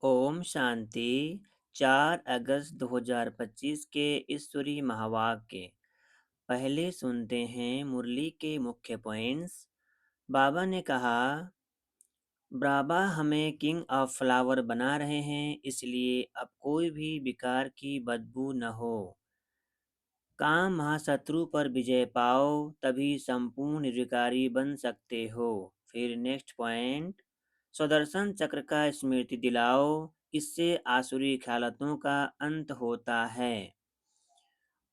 ओम शांति। 4 अगस्त 2025 के ईश्वरी महावाक्य। पहले सुनते हैं मुरली के मुख्य पॉइंट्स। बाबा ने कहा, बाबा हमें किंग ऑफ फ्लावर बना रहे हैं, इसलिए अब कोई भी विकार की बदबू न हो। काम महाशत्रु पर विजय पाओ, तभी संपूर्ण निर्विकारी बन सकते हो। फिर नेक्स्ट पॉइंट, सुदर्शन चक्र का स्मृति दिलाओ, इससे आसुरी ख्यालतों का अंत होता है।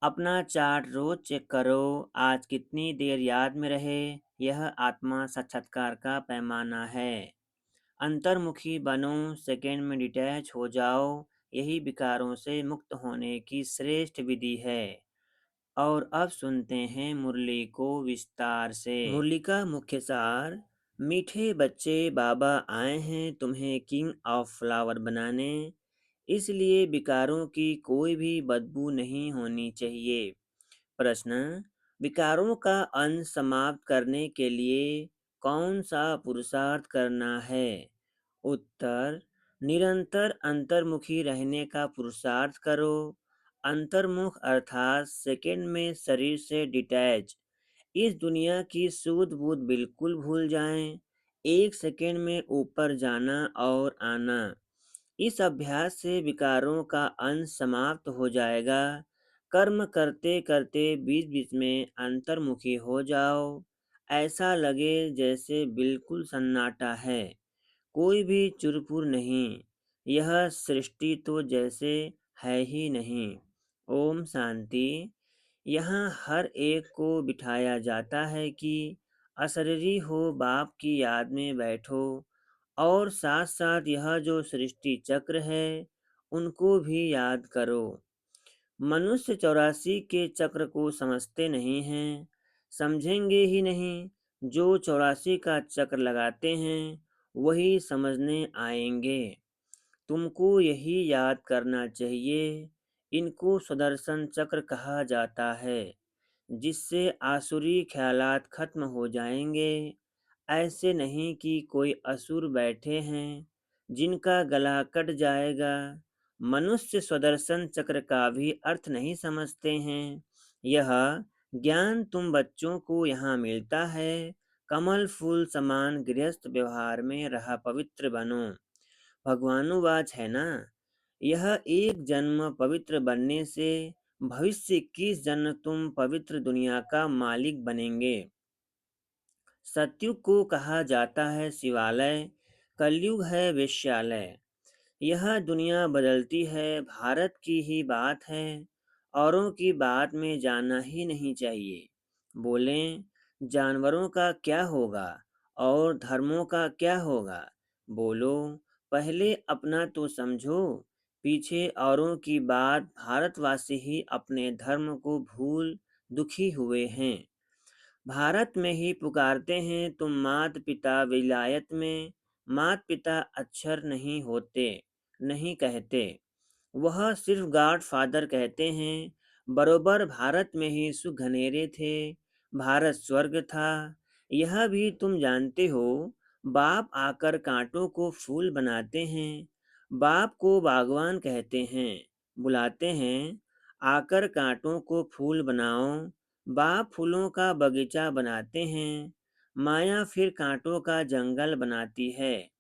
अपना चार्ट रोज चेक करो, आज कितनी देर याद में रहे, यह आत्मा साक्षात्कार का पैमाना है। अंतर्मुखी बनो, सेकंड में डिटैच हो जाओ, यही विकारों से मुक्त होने की श्रेष्ठ विधि है। और अब सुनते हैं मुरली को विस्तार से। मुरली का मुख्य सार, मीठे बच्चे, बाबा आए हैं तुम्हें किंग ऑफ फ्लावर बनाने, इसलिए विकारों की कोई भी बदबू नहीं होनी चाहिए। प्रश्न, विकारों का अंत समाप्त करने के लिए कौन सा पुरुषार्थ करना है? उत्तर, निरंतर अंतर्मुखी रहने का पुरुषार्थ करो। अंतर्मुख अर्थात सेकंड में शरीर से डिटैच, इस दुनिया की सूध बूध बिल्कुल भूल जाएं। एक सेकंड में ऊपर जाना और आना, इस अभ्यास से विकारों का अंत समाप्त हो जाएगा। कर्म करते करते बीच बीच में अंतर्मुखी हो जाओ, ऐसा लगे जैसे बिल्कुल सन्नाटा है, कोई भी चुरपुर नहीं, यह सृष्टि तो जैसे है ही नहीं। ओम शांति। यहाँ हर एक को बिठाया जाता है कि अशरीरी हो बाप की याद में बैठो, और साथ साथ यह जो सृष्टि चक्र है उनको भी याद करो। मनुष्य 84 के चक्र को समझते नहीं हैं, समझेंगे ही नहीं। जो 84 का चक्र लगाते हैं वही समझने आएंगे। तुमको यही याद करना चाहिए, इनको सुदर्शन चक्र कहा जाता है, जिससे आसुरी ख्यालात खत्म हो जाएंगे। ऐसे नहीं कि कोई असुर बैठे हैं जिनका गला कट जाएगा। मनुष्य सुदर्शन चक्र का भी अर्थ नहीं समझते हैं। यह ज्ञान तुम बच्चों को यहाँ मिलता है। कमल फूल समान गृहस्थ व्यवहार में रहा पवित्र बनो। भगवानुवाच है ना, यह एक जन्म पवित्र बनने से भविष्य 21 जन्म तुम पवित्र दुनिया का मालिक बनेंगे। सतयुग को कहा जाता है शिवालय, कलयुग है वेश्यालय। यह दुनिया बदलती है, भारत की ही बात है, औरों की बात में जाना ही नहीं चाहिए। बोलें, जानवरों का क्या होगा और धर्मों का क्या होगा? बोलो, पहले अपना तो समझो, पीछे औरों की बात। भारतवासी ही अपने धर्म को भूल दुखी हुए हैं। भारत में ही पुकारते हैं तुम मात पिता विलायत में, मात पिता अक्षर नहीं होते, नहीं कहते, वह सिर्फ गॉड फादर कहते हैं। बरोबर भारत में ही सुख घनेरे थे, भारत स्वर्ग था, यह भी तुम जानते हो। बाप आकर कांटों को फूल बनाते हैं, बाप को बागवान कहते हैं, बुलाते हैं, आकर कांटों को फूल बनाओ। बाप फूलों का बगीचा बनाते हैं, माया फिर कांटों का जंगल बनाती है।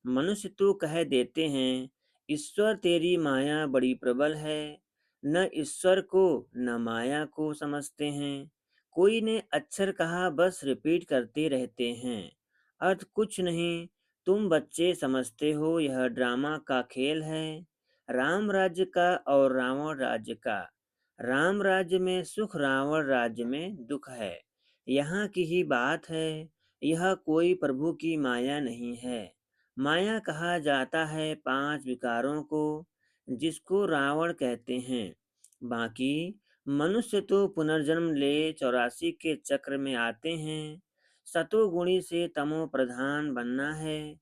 मनुष्य तो कह देते हैं, ईश्वर तेरी माया बड़ी प्रबल है। न ईश्वर को न माया को समझते हैं। कोई ने अक्षर कहा बस रिपीट करते रहते हैं, अर्थ कुछ नहीं। तुम बच्चे समझते हो यह ड्रामा का खेल है, राम राज्य का और रावण राज्य का। राम राज्य में सुख, रावण राज्य में दुख है। यहाँ की ही बात है, यह कोई प्रभु की माया नहीं है। माया कहा जाता है 5 विकारों को, जिसको रावण कहते हैं। बाकी मनुष्य तो पुनर्जन्म ले 84 के चक्र में आते हैं। सतोगुणी से तमो प्रधान बनना है।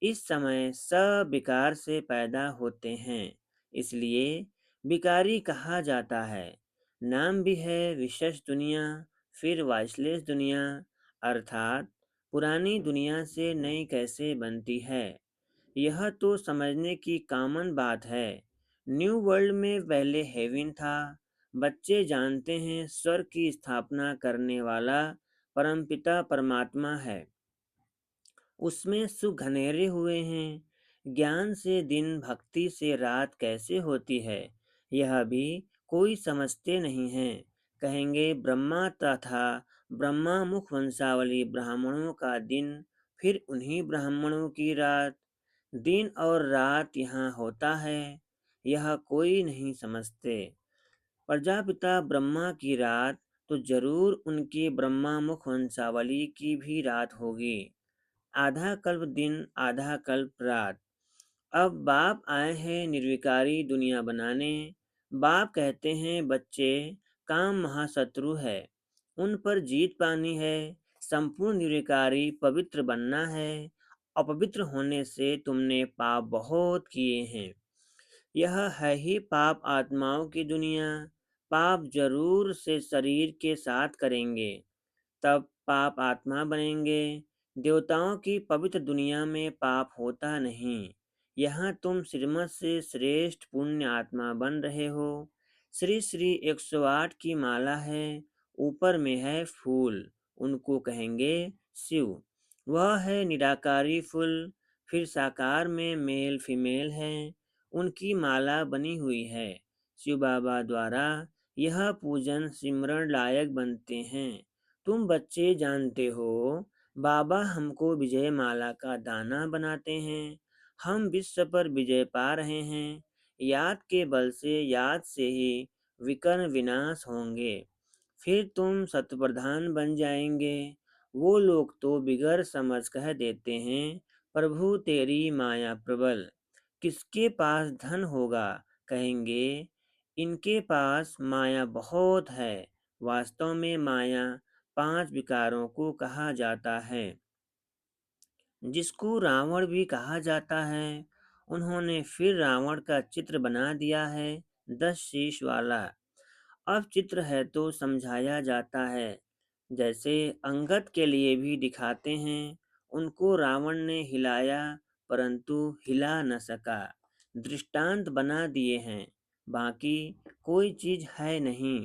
इस समय सब विकार से पैदा होते हैं, इसलिए विकारी कहा जाता है। नाम भी है विशेष दुनिया, फिर वाइसलेस दुनिया, अर्थात पुरानी दुनिया से नई कैसे बनती है। यह तो समझने की कॉमन बात है। न्यू वर्ल्ड में पहले हेवन था। बच्चे जानते हैं स्वर्ग की स्थापना करने वाला परमपिता परमात्मा है। उसमें सुख घनेरे हुए हैं। ज्ञान से दिन, भक्ति से रात कैसे होती है, यह भी कोई समझते नहीं हैं। कहेंगे ब्रह्मा तथा ब्रह्मा मुख वंशावली ब्राह्मणों का दिन, फिर उन्हीं ब्राह्मणों की रात। दिन और रात यहाँ होता है, यह कोई नहीं समझते। प्रजापिता ब्रह्मा की रात तो जरूर उनकी ब्रह्मा मुख वंशावली की भी रात होगी। आधा कल्प दिन, आधा कल्प रात। अब बाप आए हैं निर्विकारी दुनिया बनाने। बाप कहते हैं बच्चे, काम महाशत्रु है, उन पर जीत पानी है। संपूर्ण निर्विकारी पवित्र बनना है। अपवित्र होने से तुमने पाप बहुत किए हैं। यह है ही पाप आत्माओं की दुनिया। पाप जरूर से शरीर के साथ करेंगे, तब पाप आत्मा बनेंगे। देवताओं की पवित्र दुनिया में पाप होता नहीं। यहाँ तुम श्रीमत से श्रेष्ठ पुण्य आत्मा बन रहे हो। श्री श्री 108 की माला है, ऊपर में है फूल, उनको कहेंगे शिव। वह है निराकारी फूल। फिर साकार में मेल फीमेल हैं, उनकी माला बनी हुई है। शिव बाबा द्वारा यह पूजन सिमरण लायक बनते हैं। तुम बच्चे जानते हो, बाबा हमको विजय माला का दाना बनाते हैं। हम विश्व पर विजय पा रहे हैं। याद के बल से, याद से ही विकर्ण विनाश होंगे। फिर तुम शतप्रधान बन जाएंगे। वो लोग तो बिगर समझ कह देते हैं, प्रभु तेरी माया प्रबल। किसके पास धन होगा, कहेंगे इनके पास माया बहुत है। वास्तव में माया 5 विकारों को कहा जाता है, जिसको रावण भी कहा जाता है। उन्होंने फिर रावण का चित्र बना दिया है, 10 शीश वाला। अब चित्र है तो समझाया जाता है। जैसे अंगद के लिए भी दिखाते हैं। उनको रावण ने हिलाया, परंतु हिला न सका। दृष्टांत बना दिए हैं, बाकी कोई चीज है नहीं।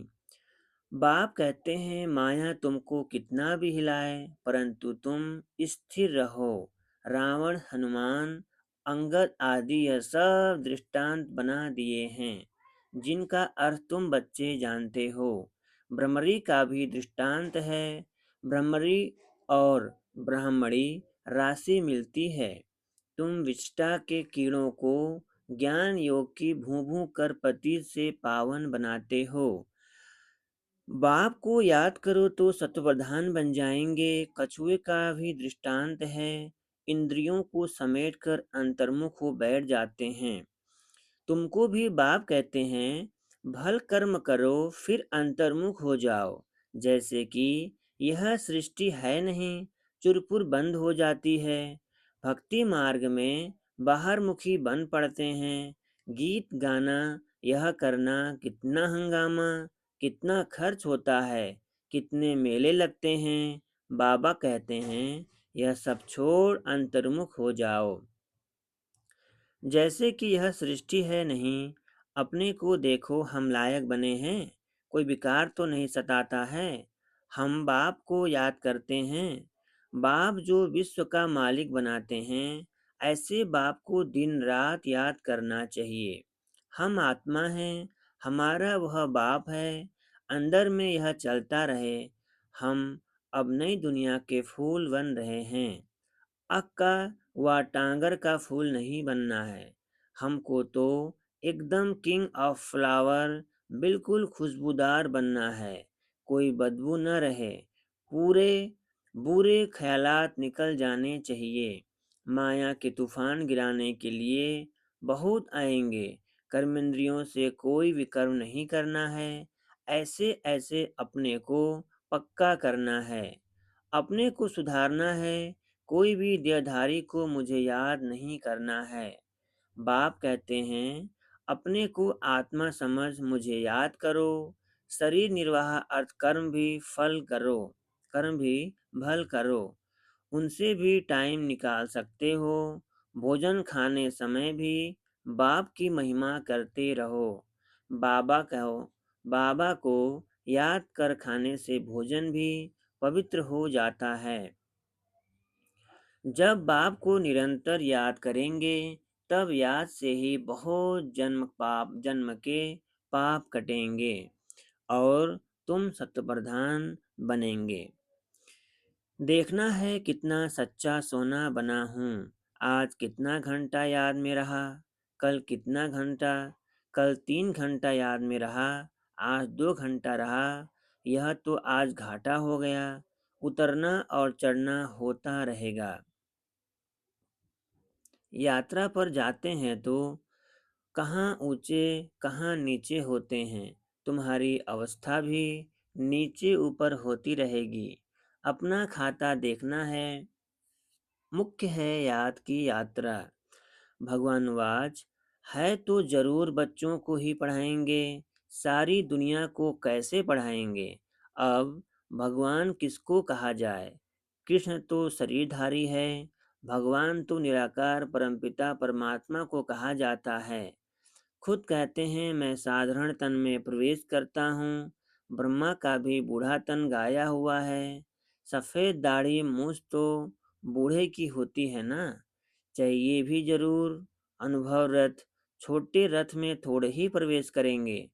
बाप कहते हैं माया तुमको कितना भी हिलाए, परंतु तुम स्थिर रहो। रावण, हनुमान, अंगद आदि यह सब दृष्टांत बना दिए हैं, जिनका अर्थ तुम बच्चे जानते हो। भ्रमरी का भी दृष्टांत है। भ्रमरी और ब्राह्मणी राशि मिलती है। तुम विष्टा के कीड़ों को ज्ञान योग की भूं भूं कर पति से पावन बनाते हो। बाप को याद करो तो सत्वप्रधान बन जाएंगे। कछुए का भी दृष्टांत है। इंद्रियों को समेटकर अंतर्मुख हो बैठ जाते हैं। तुमको भी बाप कहते हैं, भल कर्म करो फिर अंतर्मुख हो जाओ। जैसे कि यह सृष्टि है नहीं, चुरपुर बंद हो जाती है। भक्ति मार्ग में बाहर मुखी बन पड़ते हैं। गीत गाना, यह करना, कितना हंगामा, कितना खर्च होता है, कितने मेले लगते हैं। बाबा कहते हैं यह सब छोड़ अंतर्मुख हो जाओ। जैसे कि यह सृष्टि है नहीं, अपने को देखो हम लायक बने हैं, कोई विकार तो नहीं सताता है। हम बाप को याद करते हैं। बाप जो विश्व का मालिक बनाते हैं, ऐसे बाप को दिन रात याद करना चाहिए। हम आत्मा हैं, हमारा वह बाप है। अंदर में यह चलता रहे। हम अब नई दुनिया के फूल बन रहे हैं। अक्का व टांगर का फूल नहीं बनना है। हमको तो एकदम किंग ऑफ फ्लावर, बिल्कुल खुशबूदार बनना है। कोई बदबू न रहे। पूरे बुरे ख्यालात निकल जाने चाहिए। माया के तूफान गिराने के लिए बहुत आएंगे। कर्मेंद्रियों से कोई विकर्म नहीं करना है। ऐसे ऐसे अपने को पक्का करना है। अपने को सुधारना है। कोई भी देहधारी को मुझे याद नहीं करना है। बाप कहते हैं अपने को आत्मा समझ मुझे याद करो। शरीर निर्वाह अर्थ कर्म भी फल करो, कर्म भी भल करो। उनसे भी टाइम निकाल सकते हो। भोजन खाने समय भी बाप की महिमा करते रहो। बाबा कहो बाबा को याद कर खाने से भोजन भी पवित्र हो जाता है। जब बाप को निरंतर याद करेंगे, तब याद से ही बहुत जन्म के पाप कटेंगे और तुम सत्प्रधान बनेंगे। देखना है कितना सच्चा सोना बना हूँ। आज कितना घंटा याद में रहा, कल कितना घंटा, कल 3 घंटा याद में रहा, आज 2 घंटा रहा। यह तो आज घाटा हो गया। उतरना और चढ़ना होता रहेगा। यात्रा पर जाते हैं तो कहाँ ऊंचे कहाँ नीचे होते हैं। तुम्हारी अवस्था भी नीचे ऊपर होती रहेगी। अपना खाता देखना है। मुख्य है याद की यात्रा। भगवानवाच है तो जरूर बच्चों को ही पढ़ाएंगे, सारी दुनिया को कैसे पढ़ाएंगे। अब भगवान किसको कहा जाए। कृष्ण तो शरीरधारी है, भगवान तो निराकार परमपिता परमात्मा को कहा जाता है। खुद कहते हैं मैं साधारण तन में प्रवेश करता हूँ। ब्रह्मा का भी बूढ़ा तन गाया हुआ है। सफेद दाढ़ी मूछ तो बूढ़े की होती है ना। चाहिए भी जरूर अनुभव रथ। छोटे रथ में थोड़े ही प्रवेश करेंगे।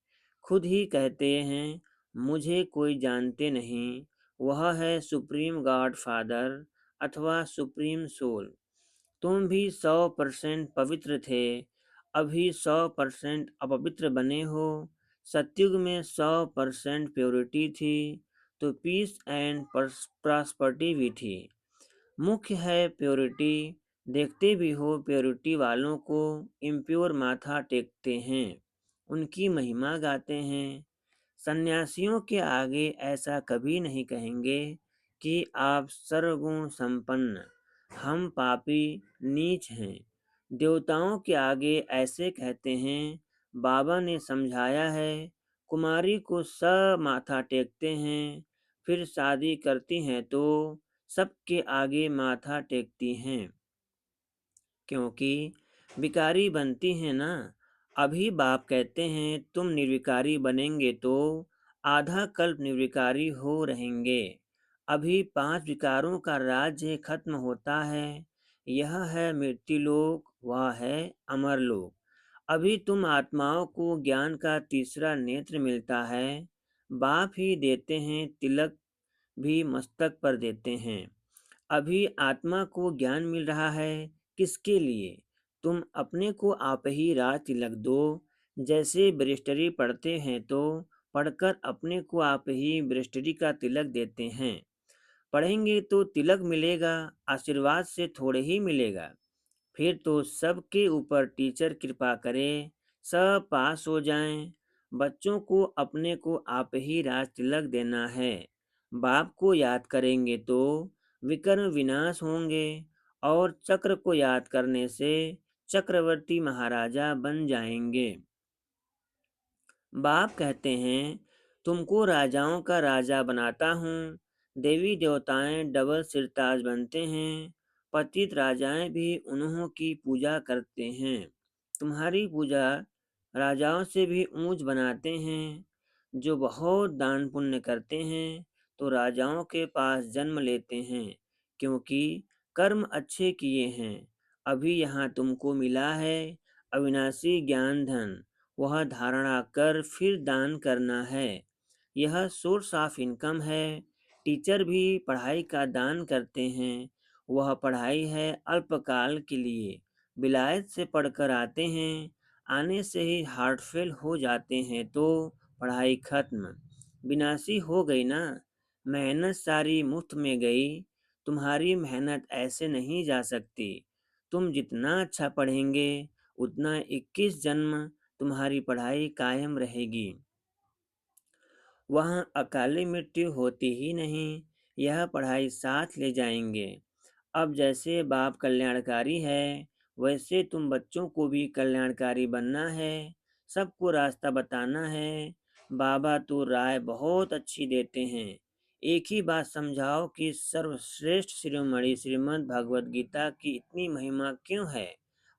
खुद ही कहते हैं मुझे कोई जानते नहीं। वह है सुप्रीम गॉड फादर अथवा सुप्रीम सोल। तुम भी 100% पवित्र थे, अभी 100% अपवित्र बने हो। सतयुग में 100% प्योरिटी थी, तो पीस एंड प्रॉस्पर्टी भी थी। मुख्य है प्योरिटी। देखते भी हो प्योरिटी वालों को इम्प्योर माथा टेकते हैं, उनकी महिमा गाते हैं। सन्यासियों के आगे ऐसा कभी नहीं कहेंगे कि आप सर्वगुण संपन्न, हम पापी नीच हैं। देवताओं के आगे ऐसे कहते हैं। बाबा ने समझाया है। कुमारी को सब माथा टेकते हैं, फिर शादी करती हैं तो सबके आगे माथा टेकती हैं, क्योंकि विकारी बनती हैं ना। अभी बाप कहते हैं तुम निर्विकारी बनेंगे तो आधा कल्प निर्विकारी हो रहेंगे। अभी 5 विकारों का राज्य खत्म होता है। यह है मृत्युलोक, वह है अमरलोक। अभी तुम आत्माओं को ज्ञान का तीसरा नेत्र मिलता है। बाप ही देते हैं, तिलक भी मस्तक पर देते हैं। अभी आत्मा को ज्ञान मिल रहा है। किसके लिए? तुम अपने को आप ही राज तिलक दो। जैसे बैरिस्टरी पढ़ते हैं तो पढ़कर अपने को आप ही बैरिस्टरी का तिलक देते हैं। पढ़ेंगे तो तिलक मिलेगा, आशीर्वाद से थोड़े ही मिलेगा। फिर तो सबके ऊपर टीचर कृपा करे, सब पास हो जाएं। बच्चों को अपने को आप ही राज तिलक देना है। बाप को याद करेंगे तो विकर्म विनाश होंगे और चक्र को याद करने से चक्रवर्ती महाराजा बन जाएंगे। बाप कहते हैं तुमको राजाओं का राजा बनाता हूँ। देवी देवताएं डबल सिरताज बनते हैं। पतित राजाएं भी उन्हों की पूजा करते हैं। तुम्हारी पूजा राजाओं से भी ऊंच बनाते हैं। जो बहुत दान पुण्य करते हैं तो राजाओं के पास जन्म लेते हैं, क्योंकि कर्म अच्छे किए हैं। अभी यहाँ तुमको मिला है अविनाशी ज्ञान धन। वह धारणा कर फिर दान करना है। यह सोर्स ऑफ इनकम है। टीचर भी पढ़ाई का दान करते हैं। वह पढ़ाई है अल्पकाल के लिए। विलायत से पढ़कर आते हैं, आने से ही हार्ट फेल हो जाते हैं तो पढ़ाई खत्म। विनाशी हो गई ना। मेहनत सारी मुफ्त में गई। तुम्हारी मेहनत ऐसे नहीं जा सकती। तुम जितना अच्छा पढ़ेंगे उतना 21 जन्म तुम्हारी पढ़ाई कायम रहेगी। वहाँ अकाली मृत्यु होती ही नहीं। यह पढ़ाई साथ ले जाएंगे। अब जैसे बाप कल्याणकारी है, वैसे तुम बच्चों को भी कल्याणकारी बनना है। सबको रास्ता बताना है। बाबा तो राय बहुत अच्छी देते हैं। एक ही बात समझाओ कि सर्वश्रेष्ठ शिरोमणि श्रीमद् भगवद गीता की इतनी महिमा क्यों है?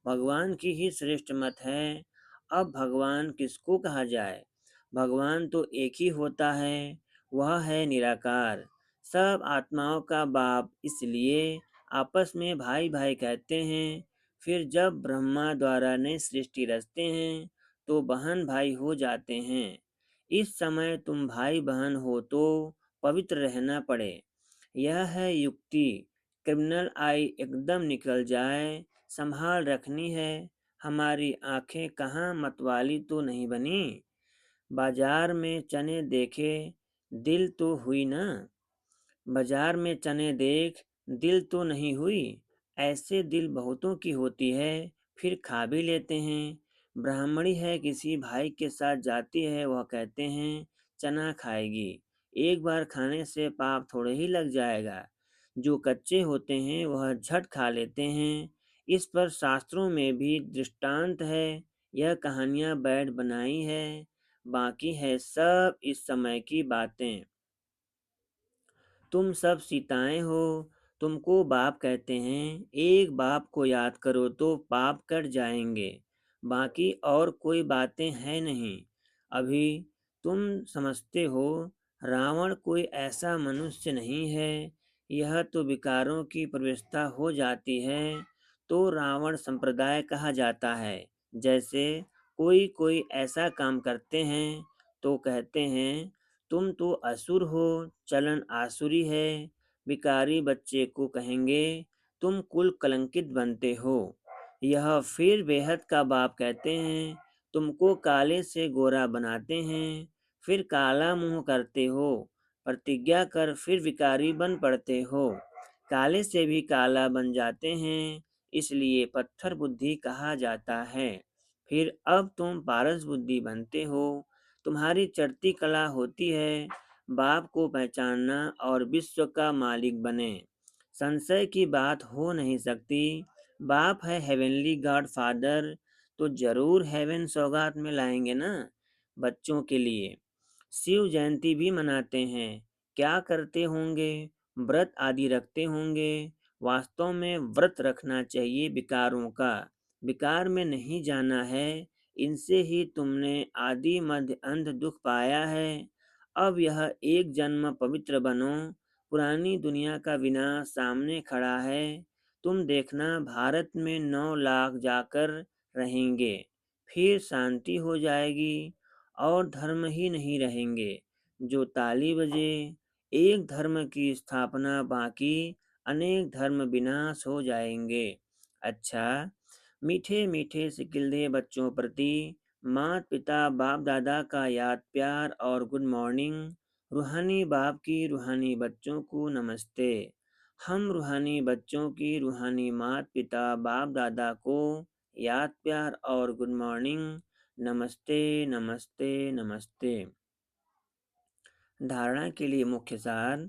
भगवान की ही श्रेष्ठ मत है। अब भगवान किसको कहा जाए? भगवान तो एक ही होता है, वह है निराकार, सब आत्माओं का बाप। इसलिए आपस में भाई भाई कहते हैं। फिर जब ब्रह्मा द्वारा नई सृष्टि रचते हैं तो बहन भाई हो जाते हैं। इस समय तुम भाई बहन हो तो पवित्र रहना पड़े। यह है युक्ति। क्रिमिनल आई एकदम निकल जाए, संभाल रखनी है। हमारी आंखें कहाँ मतवाली तो नहीं बनी। बाजार में चने देखे, दिल तो हुई ना। बाजार में चने देख, दिल तो नहीं हुई। ऐसे दिल बहुतों की होती है, फिर खा भी लेते हैं। ब्राह्मणी है, किसी भाई के साथ जाती है, वह कहते हैं चना खाएगी। एक बार खाने से पाप थोड़े ही लग जाएगा। जो कच्चे होते हैं वह झट खा लेते हैं। इस पर शास्त्रों में भी दृष्टांत है। यह कहानियां बैठ बनाई है, बाकी है सब इस समय की बातें। तुम सब सीताएं हो, तुमको बाप कहते हैं। एक बाप को याद करो तो पाप कट जाएंगे। बाकी और कोई बातें हैं नहीं। अभी तुम समझते हो, रावण कोई ऐसा मनुष्य नहीं है। यह तो विकारों की प्रवेशता हो जाती है तो रावण संप्रदाय कहा जाता है। जैसे कोई कोई ऐसा काम करते हैं तो कहते हैं तुम तो असुर हो, चलन आसुरी है। भिखारी बच्चे को कहेंगे तुम कुल कलंकित बनते हो। यह फिर बेहद का बाप कहते हैं तुमको काले से गोरा बनाते हैं, फिर काला मुंह करते हो। प्रतिज्ञा कर फिर विकारी बन पड़ते हो। काले से भी काला बन जाते हैं, इसलिए पत्थर बुद्धि कहा जाता है। फिर अब तुम पारस बुद्धि बनते हो। तुम्हारी चढ़ती कला होती है बाप को पहचानना और विश्व का मालिक बने। संशय की बात हो नहीं सकती। बाप है हेवनली गॉड फादर, तो जरूर हेवन सौगात में लाएंगे ना बच्चों के लिए। शिव जयंती भी मनाते हैं। क्या करते होंगे? व्रत आदि रखते होंगे। वास्तव में व्रत रखना चाहिए विकारों का। विकार में नहीं जाना है। इनसे ही तुमने आदि मध्य अंत दुख पाया है। अब यह एक जन्म पवित्र बनो। पुरानी दुनिया का विनाश सामने खड़ा है। तुम देखना भारत में 9 लाख जाकर रहेंगे, फिर शांति हो जाएगी और धर्म ही नहीं रहेंगे। जो ताली बजे, एक धर्म की स्थापना, बाकी अनेक धर्म विनाश हो जाएंगे। अच्छा, मीठे मीठे सिकिल्दे बच्चों प्रति माता पिता बाप दादा का याद प्यार और गुड मॉर्निंग। रूहानी बाप की रूहानी बच्चों को नमस्ते। हम रूहानी बच्चों की रूहानी माता पिता बाप दादा को याद प्यार और गुड मॉर्निंग। नमस्ते नमस्ते नमस्ते। धारणा के लिए मुख्य सार।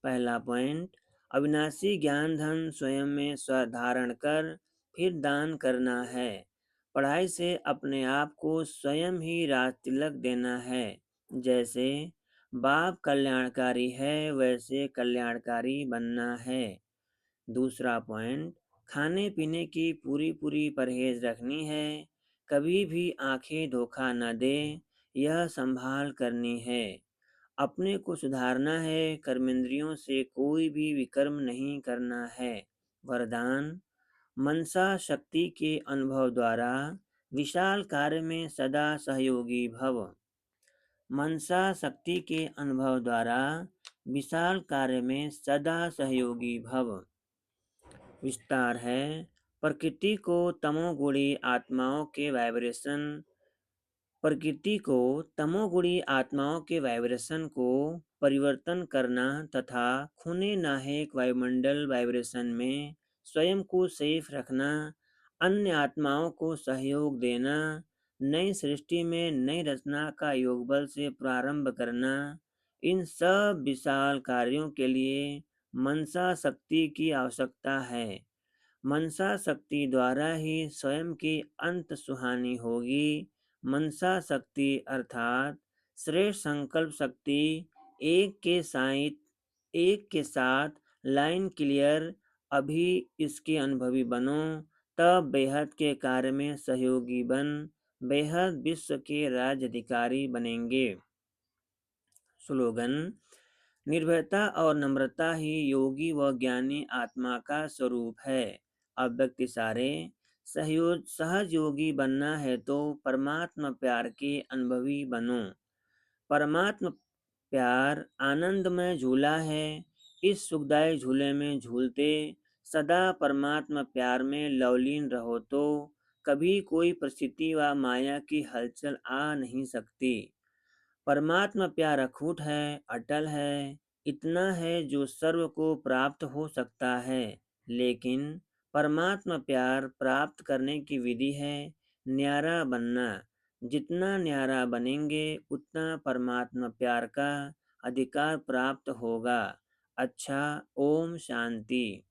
पहला पॉइंट, अविनाशी ज्ञान धन स्वयं में स्वधारण कर फिर दान करना है। पढ़ाई से अपने आप को स्वयं ही राज तिलक देना है। जैसे बाप कल्याणकारी है वैसे कल्याणकारी बनना है। दूसरा पॉइंट, खाने पीने की पूरी पूरी परहेज रखनी है। कभी भी आंखें धोखा न दे, यह संभाल करनी है। अपने को सुधारना है, कर्मेंद्रियों से कोई भी विकर्म नहीं करना है। वरदान, मनसा शक्ति के अनुभव द्वारा विशाल कार्य में सदा सहयोगी भव। मनसा शक्ति के अनुभव द्वारा विशाल कार्य में सदा सहयोगी भव। विस्तार है, प्रकृति को तमोगुणी आत्माओं के वाइब्रेशन प्रकृति को तमोगुणी आत्माओं के वाइब्रेशन को परिवर्तन करना तथा खूने नाहक वायुमंडल वाइब्रेशन में स्वयं को सेफ रखना, अन्य आत्माओं को सहयोग देना, नई सृष्टि में नई रचना का योग बल से प्रारंभ करना, इन सब विशाल कार्यों के लिए मनसा शक्ति की आवश्यकता है। मनसा शक्ति द्वारा ही स्वयं की अंत सुहानी होगी। मनसा शक्ति अर्थात श्रेष्ठ संकल्प शक्ति एक के साथ एक के साथ लाइन क्लियर, अभी इसके अनुभवी बनो, तब बेहद के कार्य में सहयोगी बन, बेहद विश्व के राज्याधिकारी बनेंगे। स्लोगन: निर्भयता और नम्रता ही योगी व ज्ञानी आत्मा का स्वरूप है। अव्यक्त इशारे: सहज योगी बनना है तो परमात्मा प्यार के अनुभवी बनो। परमात्मा प्यार आनंदमय झूला है। इस सुखदायी झूले में झूलते सदा परमात्मा प्यार में लवलीन रहो तो कभी कोई परिस्थिति व माया की हलचल आ नहीं सकती। परमात्मा प्यार अखूट है, अटल है, इतना है जो सर्व को प्राप्त हो सकता है। लेकिन परमात्मा प्यार प्राप्त करने की विधि है न्यारा बनना। जितना न्यारा बनेंगे उतना परमात्मा प्यार का अधिकार प्राप्त होगा। अच्छा, ओम शांति।